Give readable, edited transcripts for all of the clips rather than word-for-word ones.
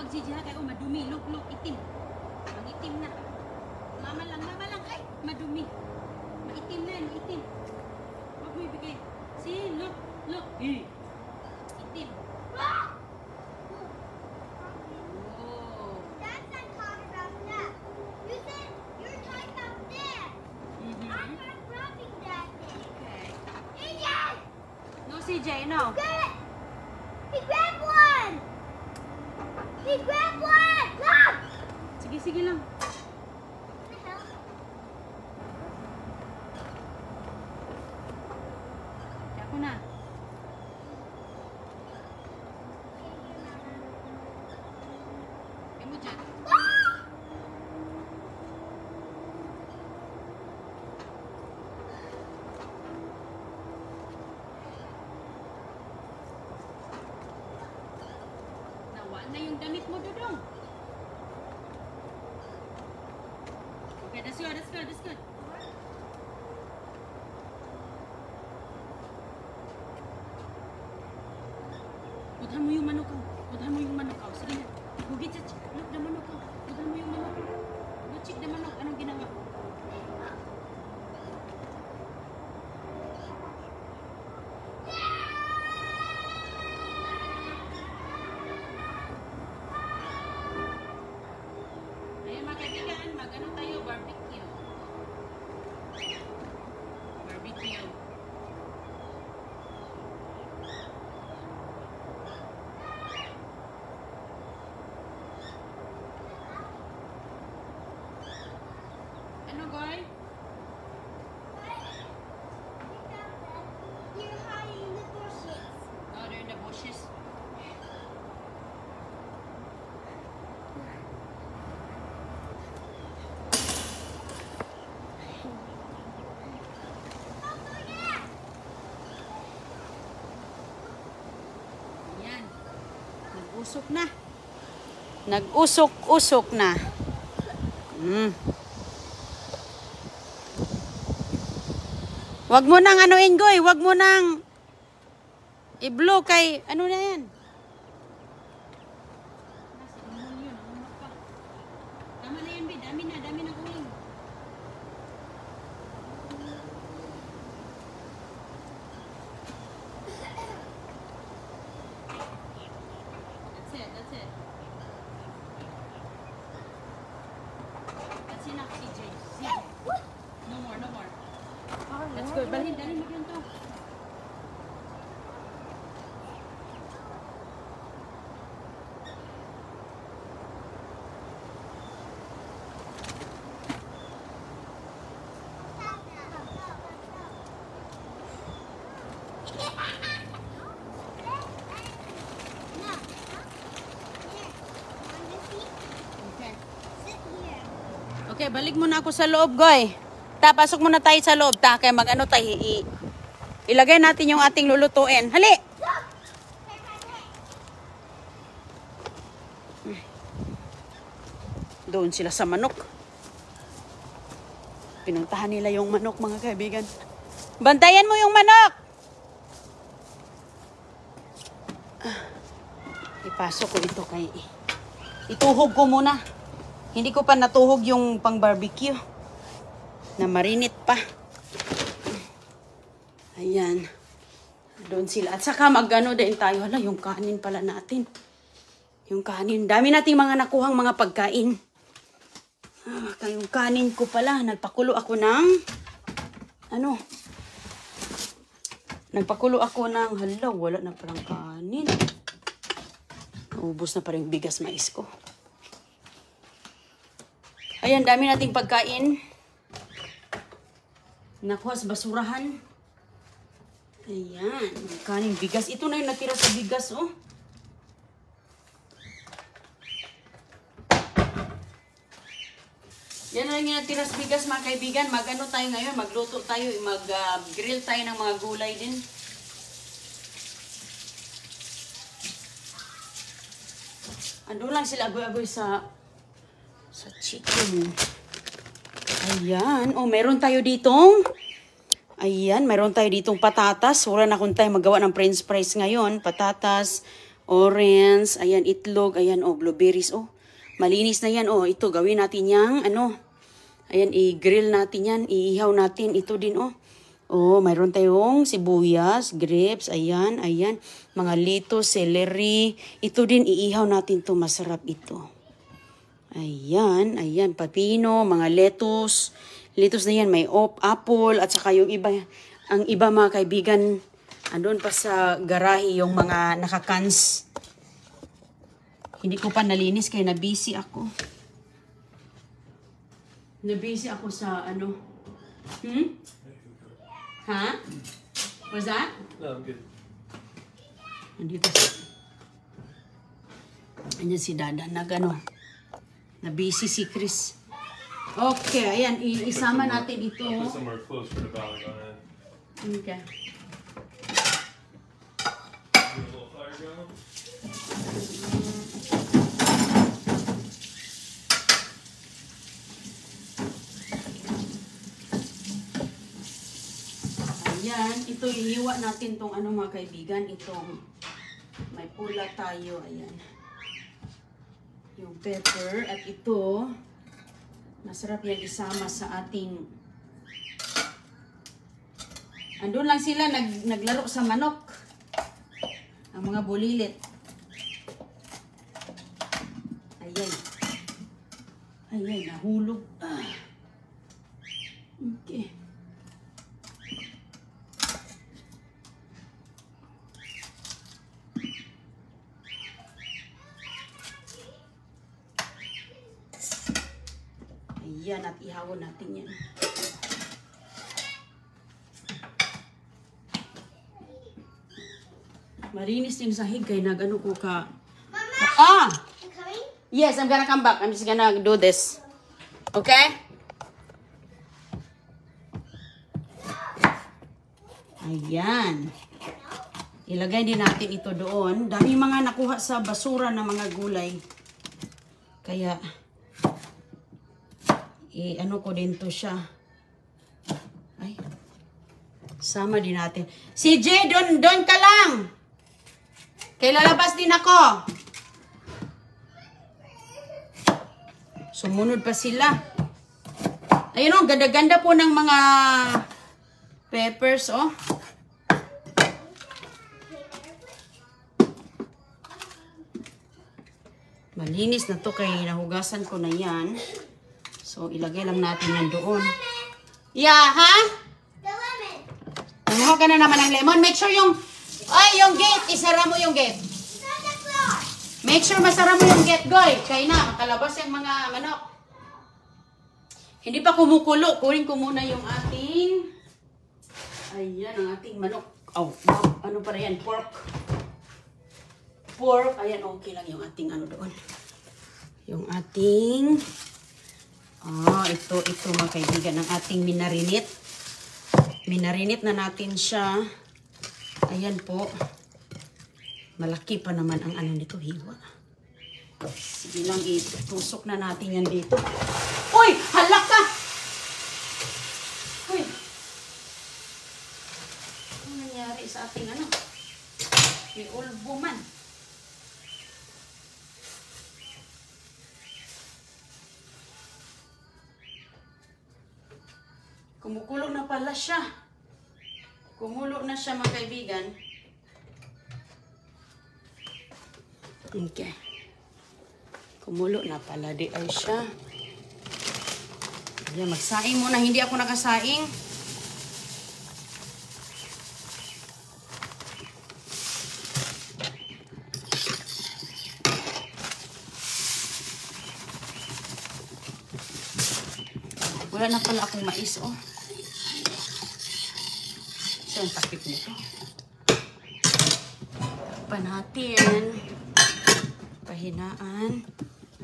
Tawag si Jiha kayo, madumi. Look, itim. Mag-itim na. Mama lang. Ay, madumi. Maitim na yan, maitim. Huwag mo ibigay. See, look. Itim. Oh. That's not talking about that. You said you're talking about this. I'm not grabbing that thing. Okay. Idiot! No, CJ, no. Good. He grabbed one. Look! Sige lang. What the hell? Kaya ko na. Kaya mo dyan. Nawa na yung damit mo, Dudong. Okay, that's good. Puthan mo yung manok ko. Sige na. Gugit sa look the manok ko. Puthan mo yung manok ko. Go check the manok. Anong ginawa? Ayun mga kaibigan, mag-ano tayo, barbecue. Ano, Goy? You're hiding in the bushes. Oh, they're in the bushes. Yan. Nag-usok na. Nag-usok na. Wag mo nang anuin, Goy. Wag mo nang i-blow kay ano na yan. Tama na yan, Bi. Dami na uling. That's it. That's enough, CJ. No more. Let's go. Dali mo yun to. Okay, balik muna ako sa loob, Goy. Pasok muna tayo sa loob, kaya mag-ano tayo, ilagay natin yung ating lulutuin. Hali! Doon sila sa manok. Pinuntahan nila yung manok, mga kaibigan. Bantayan mo yung manok! Ipasok ko ito kay... Ituhog ko muna. Hindi ko pa natuhog yung pang barbecue. Na marinit pa. Ayan. Doon sila. At saka mag-ano din tayo. Hala, yung kanin pala natin. Yung kanin. Dami nating mga nakuhang mga pagkain. Yung kanin ko pala. Nagpakulo ako ng... Ano? Nagpakulo ako ng... Hala, wala na palang kanin. Naubos na pa rin bigas mais ko. Ayan, dami nating pagkain. Nakuha sa basurahan. Ayan. Kanin, bigas. Ito na yung natira sa bigas, oh. Yan na lang yung natira sa bigas, mga kaibigan. Mag-ano tayo ngayon? Magluto tayo. Mag-grill tayo ng mga gulay din. Ando lang sila agoy-agoy sa chicken. Ayan. Oh, meron tayo ditong. Ayan, meron tayo ditong patatas. Wala na kung tayo magawa ng french fries ngayon. Patatas, orange, ayan, itlog, ayan, oh, blueberries, oh. Malinis na yan, oh. Ito, gawin natin yang, ano, ayan, i-grill natin yan, iihaw natin, ito din, oh. Oh, mayroon tayong sibuyas, grapes, ayan, ayan, mga lettuce, celery. Ito din, iihaw natin to, masarap ito. Ayan, ayan, pepino, mga lettuce. Lettuce na yan, may apple, at saka yung iba, ang iba mga kaibigan, andun pa sa garahe yung mga nakakans. Hindi ko pa nalinis kaya na-busy ako. Na-busy ako sa ano. Ha? What's that? No, I'm good. Andito si... Andyan si Dada. Na-busy si Chris. Okay, ayan. Isama natin ito. Put somewhere close for the volleyball. Okay. A little fire going. Ayan, ito ihiwa natin tong ano mga kaibigan, itong may pula tayo, ayan. Yung pepper at ito, masarap yan isama sa ating, andun lang sila naglaro sa manok, ang mga bulilit. Ayan. Ayan, nahulog. Okay. Ayan, at ihawon natin yan. Marinis din sahig kay nagano ko ka. Ah! You coming? Yes, I'm gonna come back. I'm just gonna do this. Okay? Ayan. Ilagay din natin ito doon. Dami mga nakuha sa basura na mga gulay. Kaya, ano ko din to siya. Ay. Sama din natin. Si J, doon ka lang. Kaya lalabas din ako. Sumunod pa sila. Ayun o, ganda-ganda po ng mga peppers, oh. Malinis na to kay nahugasan ko na yan. So, ilagay lang natin yan doon. Yeah, ha? The lemon. Kumuha ka na naman ng lemon. Make sure yung gate. Isara mo yung gate. It's on the floor. Make sure masara mo yung gate, goy. Kaya na, makalabas yung mga manok. Hindi pa kumukulo. Kunin ko muna yung ating... Ayan, ang ating manok. Oh, ano para yan? Pork. Pork. Ayan, okay lang yung ating ano doon. Yung ating... ito mga kaibigan, ang ating minarinit. Minarinit na natin siya. Ayan po. Malaki pa naman ang ano nito, hiwa. Sige lang, itusok na natin yan dito. Uy! Halak ka! Uy! Ano nangyari sa ating ano? May ulbo man. Kumukulo na pala siya. Kumulo na siya mga kaibigan. Okay. Kumulo na pala di ay siya. Ayan, magsaing muna. Hindi ako nakasaing. Wala na pala akong mais, oh. So, ang takip nito. Pa natin. Pahinaan.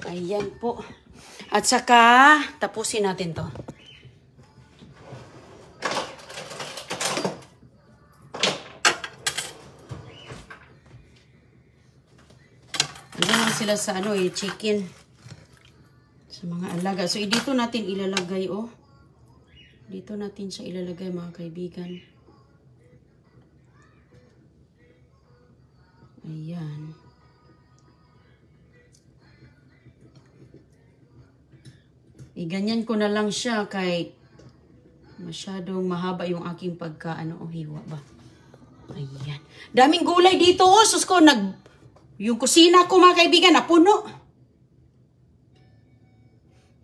Ayan po. At saka, tapusin natin to. Andun sila sa ano chicken. Sa mga alaga. So, dito natin ilalagay, oh. Dito natin siya ilalagay, mga kaibigan. Ayan. Iganyan ko na lang siya kay masyadong mahaba yung aking hiwa ba. Ayan. Daming gulay dito, oh. Sus ko, yung kusina ko, mga kaibigan, napuno.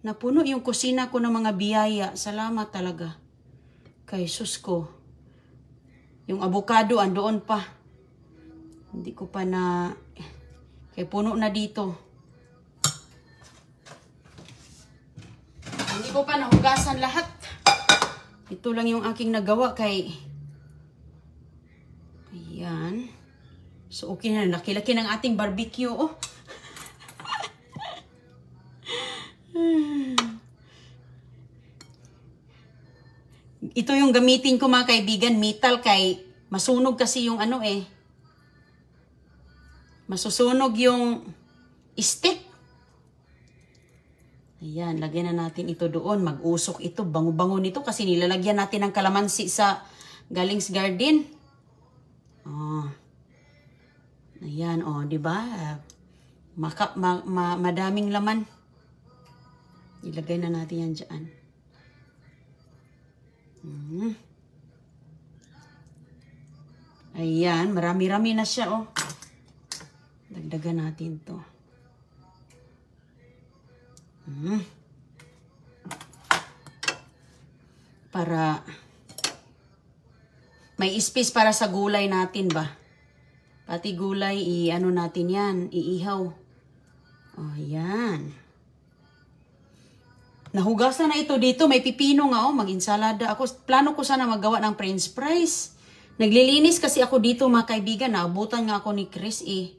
Napuno yung kusina ko ng mga biyaya. Salamat talaga. Kay sus ko. Yung avocado, andoon pa. Hindi ko pa na... Kay puno na dito. Hindi ko pa nahugasan lahat. Ito lang yung aking nagawa kay... Ayan. So, okay na. Laki-laki ng ating barbecue, oh. Ito yung gamitin ko, mga kaibigan. Metal kay... Masunog kasi yung masusunog yung stick. Ayan, lagyan na natin ito doon. Mag-usok ito. Bango-bango nito kasi nilalagyan natin ng kalamansi sa galing sa garden. Oh. Ayan, oh, di ba? Madaming laman. Ilagay na natin yan dyan. Ayan, marami-rami na siya, oh. Dagdagan natin to. Para may space para sa gulay natin ba? Pati gulay, natin yan, iihaw. Oh, yan. Nahugasan na ito dito. May pipino nga, oh. Mag-insalada ako. Plano ko sana magawa ng french fries. Naglilinis kasi ako dito, mga kaibigan. Naabutan nga ako ni Chris, eh.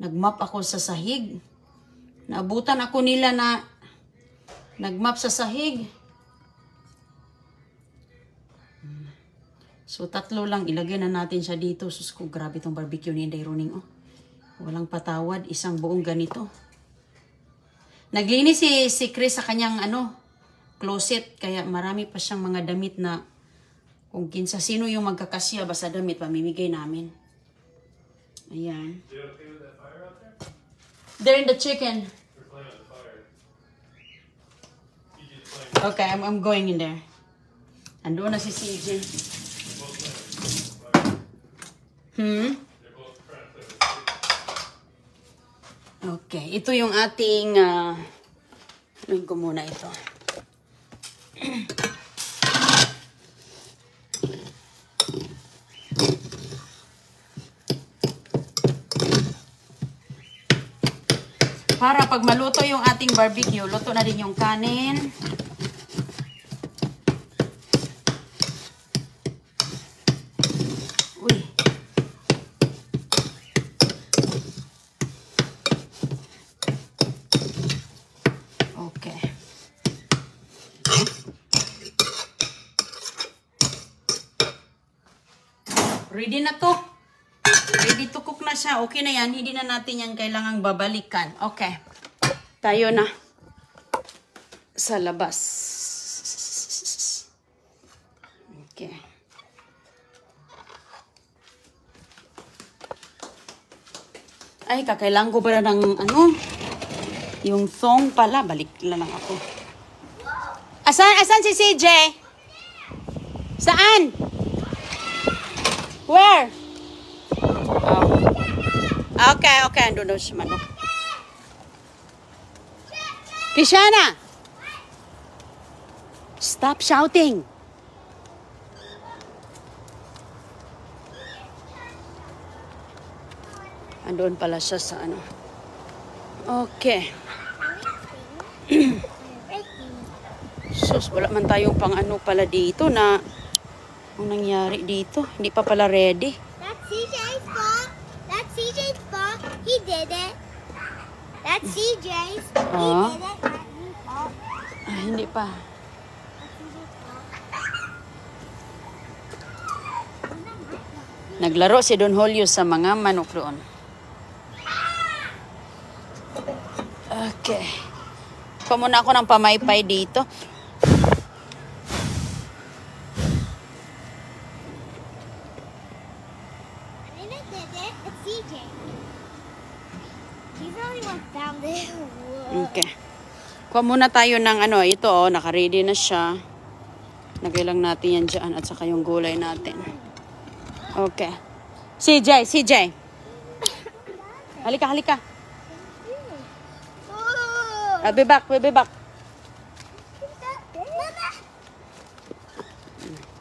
Nagmap ako sa sahig. Naabutan ako nila na nagmap sa sahig. So, 3 lang. Ilagay na natin siya dito. Sus ko, grabe itong barbecue ni Inday Roning, oh. Walang patawad. Isang buong ganito. Naglinis si Chris sa kanyang, closet. Kaya marami pa siyang mga damit na kung kinsa sino yung magkakasya ba sa damit, pamimigay namin. Ayan. You okay with that fire out there? They're in the chicken. We're playing with the fire. You just playing. Okay, I'm going in there. Ando na si CJ. They're both playing with the fire. They're both trying to play with the chicken. Okay, ito yung ating, ko muna ito. Para pag maluto yung ating barbecue, luto na din yung kanin. Uy. Okay. Ready na to. Ready to cook na siya. Okay na yan. Hindi na natin yan kailangang babalikan. Okay. Tayo na sa labas. Okay. Ay, kakailangan ko pala ng yung thong pala. Balik na lang ako. Asan si CJ? Saan? Where? Oh. Okay. Andun daw siya manok. Kishana! Stop shouting! Andun pala siya sa Okay. Sus, wala man tayong pang pala dito na ang nangyari dito. Hindi pa pala ready. That's CJ's fault. That's CJ's fault. He did it. That's CJ's. He did it. Not your fault. Ay, hindi pa. That's CJ's fault. Naglaro si Don Julio sa mga manok doon. Okay. Pamuna ako ng pamaypay dito. Kuha muna tayo ng ano, ito oh, naka-ready na siya. Lagay lang natin yan dyan at saka yung gulay natin. Okay. CJ. Halika. Oh. I'll be back. Mama.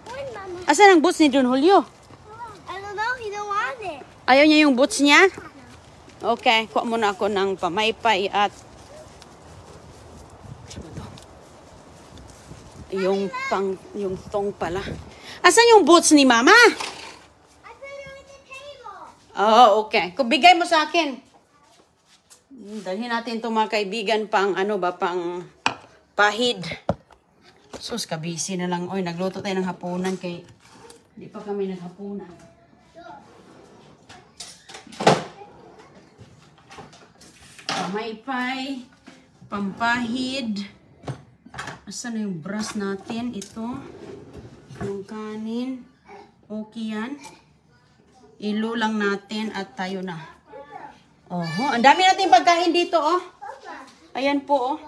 Where's Mama? Asan ang boots ni Don Julio? I don't know. He don't want it. Ayaw niya yung boots niya? Okay, kuha muna ako ng pamaypay at yung tong pala. Asan yung boots ni Mama? I put it on the table. Oh, okay. Kung bigay mo sa akin. Dalhin natin itong mga kaibigan pang pang pahid. Sus, kabisi na lang. Oy, nagluto tayo ng hapunan kay hindi pa kami naghapunan. Pamaypay, pampahid. Asan na yung brush natin? Ito. Yung kanin. Okay yan. Ilo lang natin at tayo na. Oho, ang dami natin pagkain dito, oh. Ayan po, oh.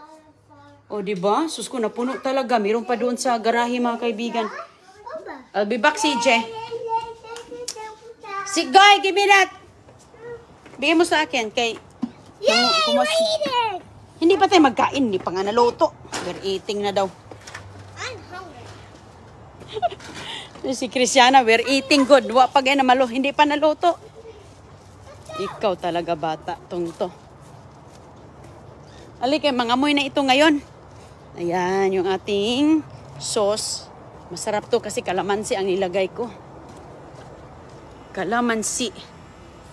O, diba? Sus ko, napuno talaga. Meron pa doon sa garahe, mga kaibigan. I'll be back, CJ. Sigoy, give me that. Bigay mo sa akin, kay... Yay! We're eating. Hindi pa tayo magkain, hindi pa nga naluto. We're eating na daw. I'm hungry. Si Christiana, we're eating good. Wa pa gaya na malo, hindi pa naluto. Ikaw talaga bata, tong to. Alika, mangamoy na ito ngayon. Ayan, yung ating sauce. Masarap to kasi kalamansi ang nilagay ko. Kalamansi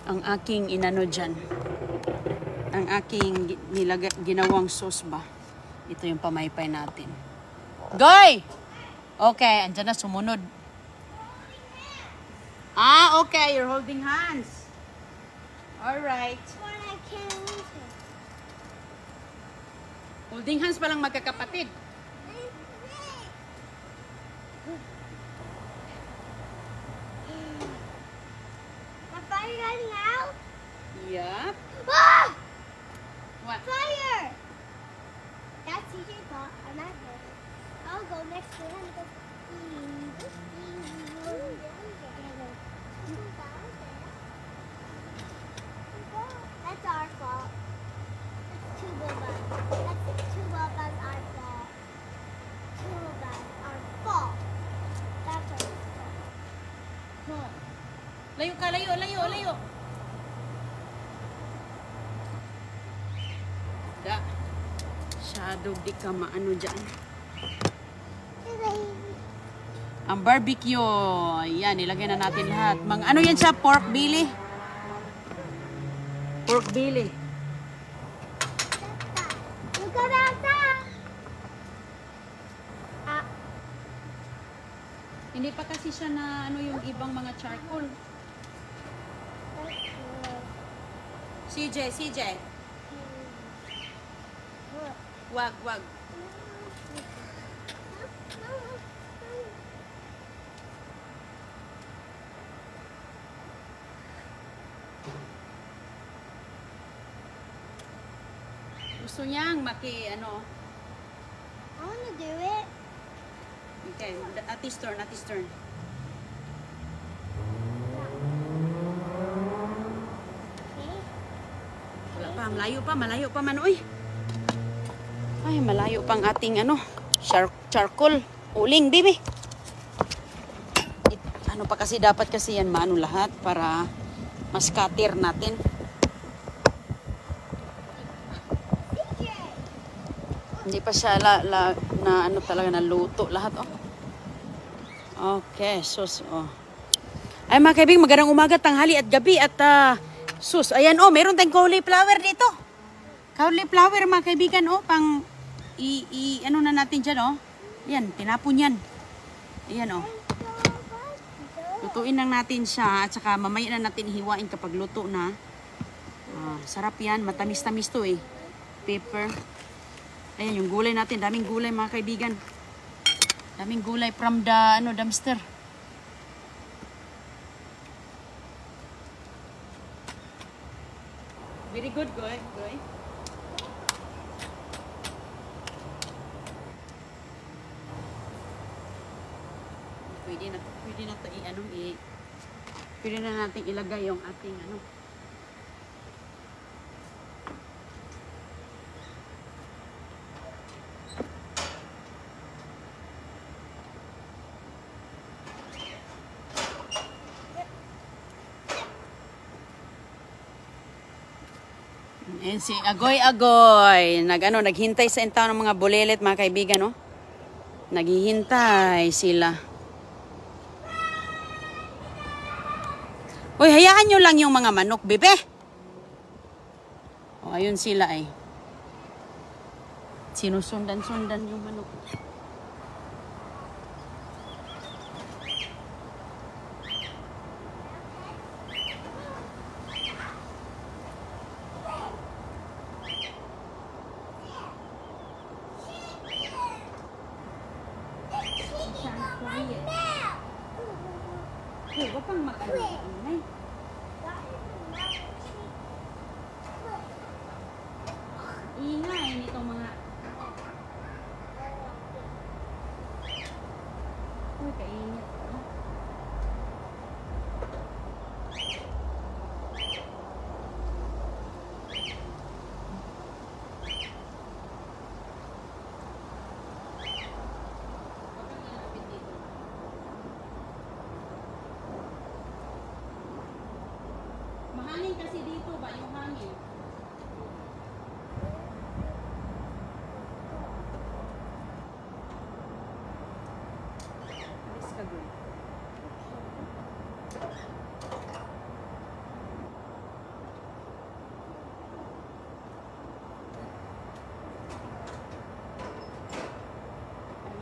ang aking inano dyan. Ang aking ginawang sauce ba. Ito yung pamaypay natin. Goy! Okay, andyan na sumunod. Ah, okay. You're holding hands. Alright. When I can't eat it. Holding hands palang magkakapatid. The fire running out? Yup. Ah! What? Fire! That's CJ's fault. I'm not going. I'll go next to him. That's our fault. That's two Bobas. That's two Bobas our fault. Two Bobas our fault. That's our fault. Huh. Layo ka, layo. Da. Shadow, di ka maano dyan. Ang barbecue. Yan, ilagay na natin lahat. Ano yan siya? Pork belly? Pork belly. Look at outside. Hindi pa kasi siya na ano yung ibang mga charcoal. CJ. Wag. Gusto niyang ano. I wanna do it. Okay, atis turn. Okay. Wala pa, malayo pa man, uy. Ay, malayo pang ating charcoal. Uling, baby. Ano pa kasi dapat kasi yan maano lahat para mas katir natin. Hindi pa siya na ano talaga naluto lahat, oh. Okay, sus, oh. Ay mga kaibigan, magandang umaga, tanghali at gabi at sus, ayan, oh, meron tayong cauliflower dito. Cauliflower mga kaibigan, oh, pang ano na natin dyan, oh. Ayan, tinapon yan. Ayan, oh. Lutuin lang natin siya at saka mamaya na natin hiwain kapag luto na. Sarap yan, matamis-tamis to eh. Pepper. Ayan, yung gulay natin. Daming gulay mga kaibigan. Daming gulay from the dumpster. Very good, Goy. pwede na to pwede na natin ilagay yung ating ano. Ayan si Agoy, naghintay sa intaw ng mga bulilit, mga kaibigan, no? Naghihintay sila. Hoy, hayaan nyo lang yung mga manok, bebe. O, ayun sila eh. Sinusundan-sundan yung manok. Hoy, wag kang mag-alay. Ingay nitong mga... Uy, kaingat ka. Mahangin kasi dito ba yung hangin? Alis ka, girl.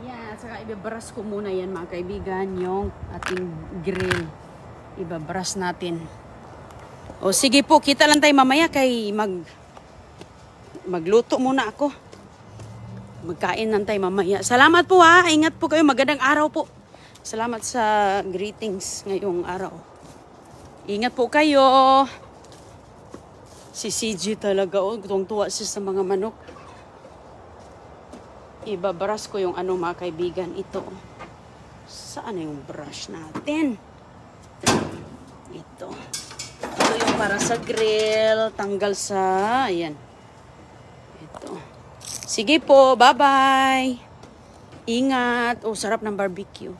Ayan, at saka ibabras ko muna yan, mga kaibigan, yung ating grill. Ibabras natin. O sige po, kita lang tayo mamaya kay magluto muna ako. Magkain lang tayo mamaya. Salamat po ha. Ingat po kayo. Magandang araw po. Salamat sa greetings ngayong araw. Ingat po kayo. Si CG talaga. Oh, tuwang-tuwa siya sa mga manok. Ibabrush ko yung ano, mga kaibigan. Ito. Saan na yung brush natin? Ito. Ito yung para sa grill. Tanggal sa... Ayan. Ito. Sige po. Bye-bye. Ingat. Oh, sarap ng barbecue.